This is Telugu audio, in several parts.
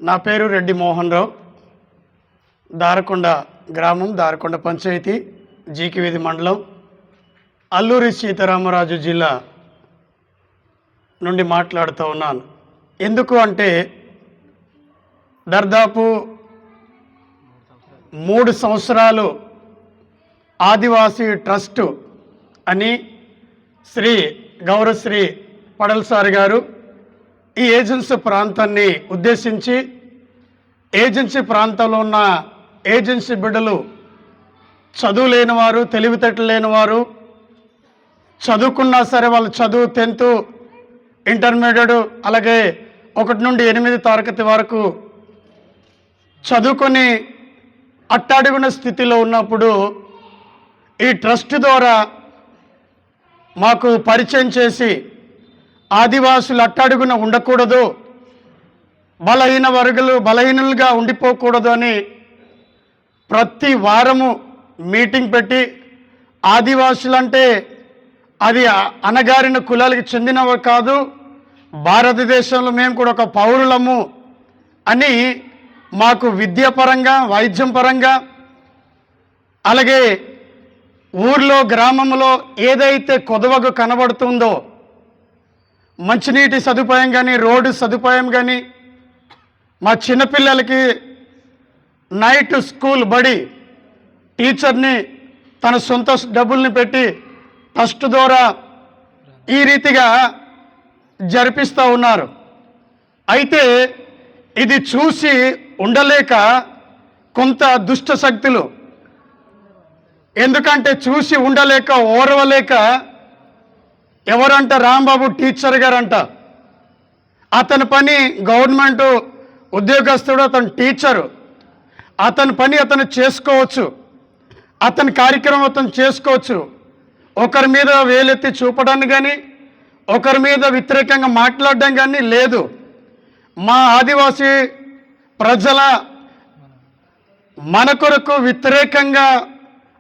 నా పేరు రెడ్డి మోహన్ రావు. దారకొండ గ్రామం, దారకొండ పంచాయతీ, జీకివీధి మండలం, అల్లూరి సీతారామరాజు జిల్లా నుండి మాట్లాడుతూ ఉన్నాను. ఎందుకు అంటే దాదాపు 3 సంవత్సరాలు ఆదివాసీ ట్రస్ట్ అని గౌరవశ్రీ పడల్ సార్ గారు ఈ ఏజెన్సీ ప్రాంతాన్ని ఉద్దేశించి, ఏజెన్సీ ప్రాంతంలో ఉన్న ఏజెన్సీ బిడ్డలు, చదువు లేనివారు, తెలివితేటలు లేనివారు, చదువుకున్నా సరే వాళ్ళు చదువు 10th, ఇంటర్మీడియట్, అలాగే 1 నుండి 8 తరగతి వరకు చదువుకొని అట్టడుగున స్థితిలో ఉన్నప్పుడు ఈ ట్రస్ట్ ద్వారా మాకు పరిచయం చేసి ఆదివాసులు అట్టడుగున ఉండకూడదు, బలహీనులుగా ఉండిపోకూడదు అని ప్రతి వారము మీటింగ్ పెట్టి, ఆదివాసులంటే అది అణగారిన కులాలకు చెందినవి కాదు, భారతదేశంలో మేము కూడా ఒక పౌరులము అని మాకు విద్యాపరంగా, వైద్యం పరంగా, అలాగే ఊర్లో గ్రామంలో ఏదైతే కొదవగా కనబడుతుందో మంచినీటి సదుపాయం కానీ, రోడ్డు సదుపాయం కానీ, మా చిన్నపిల్లలకి నైట్ స్కూల్ బడి టీచర్ని తన సొంత డబ్బుల్ని పెట్టి ట్రస్ట్ ద్వారా ఈ రీతిగా జరిపిస్తూ ఉన్నారు. అయితే ఇది చూసి ఉండలేక కొంత దుష్ట శక్తులు, ఎందుకంటే చూసి ఉండలేక ఓర్వలేక, ఎవరంట రాంబాబు టీచర్ గారంట, అతని పని గవర్నమెంట్ ఉద్యోగస్తుడు, అతను టీచరు, అతని పని అతను చేసుకోవచ్చు, అతని కార్యక్రమం అతను చేసుకోవచ్చు. ఒకరి మీద వేలెత్తి చూపడానికి కానీ, ఒకరి మీద వ్యతిరేకంగా మాట్లాడడం కానీ లేదు. మా ఆదివాసీ ప్రజల మన కొరకు వ్యతిరేకంగా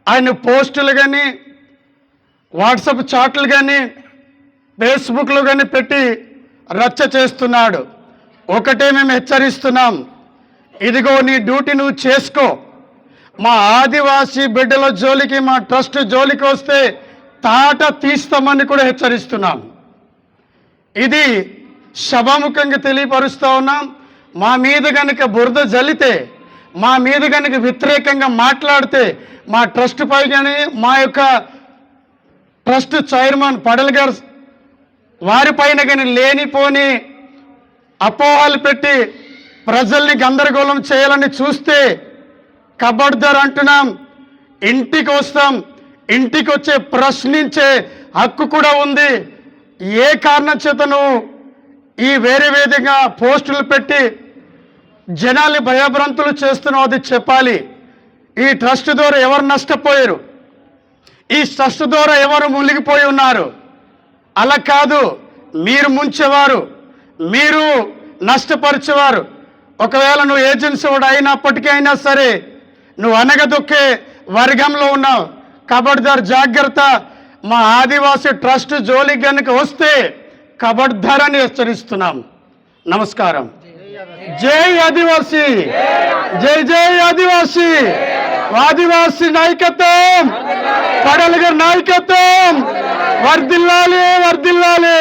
ఆయన పోస్టులు కానీ, వాట్సాప్ చాట్లు కానీ, ఫేస్బుక్లో కానీ పెట్టి రచ్చ చేస్తున్నాడు. ఒకటే మేము హెచ్చరిస్తున్నాం, ఇదిగో నీ డ్యూటీ నువ్వు చేసుకో. మా ఆదివాసీ బిడ్డల జోలికి, మా ట్రస్ట్ జోలికి వస్తే తాట తీస్తామని కూడా హెచ్చరిస్తున్నాం. ఇది సభాముఖంగా తెలియపరుస్తూ ఉన్నాం. మా మీద కనుక బురద జల్లితే, మా మీద కనుక వ్యతిరేకంగా మాట్లాడితే, మా ట్రస్ట్ పై కానీ, మా యొక్క ట్రస్ట్ చైర్మన్ పడల్ గారు వారిపైన కానీ లేనిపోని అపోహలు పెట్టి ప్రజల్ని గందరగోళం చేయాలని చూస్తే కబడ్దార్ అంటున్నాం. ఇంటికి వస్తాం, ఇంటికి వచ్చే ప్రశ్నించే హక్కు కూడా ఉంది. ఏ కారణం చేతను ఈ వేరే విధంగా పోస్టులు పెట్టి జనాల్ని భయభ్రాంతులు చేస్తున్నావు, అది చెప్పాలి. ఈ ట్రస్ట్ ద్వారా ఎవరు నష్టపోయారు, ఈ ట్రస్ట్ ద్వారా ఎవరు మునిగిపోయి ఉన్నారు? అలా కాదు, మీరు ముంచేవారు, మీరు నష్టపరిచేవారు. ఒకవేళ నువ్వు ఏజెన్సీ వాడు అయినప్పటికీ అయినా సరే నువ్వు అనగదొక్కే వర్గంలో ఉన్నావు. కబడ్దార్ జాగ్రత్త. మా ఆదివాసీ ట్రస్ట్ జోలికి కనుక వస్తే కబడ్దార్ అని హెచ్చరిస్తున్నాం. నమస్కారం. జై ఆదివాసీ, జై జై ఆదివాసీ. ఆదివాసీ నాయకత్వం, పడల్ గారి నాయకత్వం వర్ధిల్లాలి, వర్ధిల్లాలి.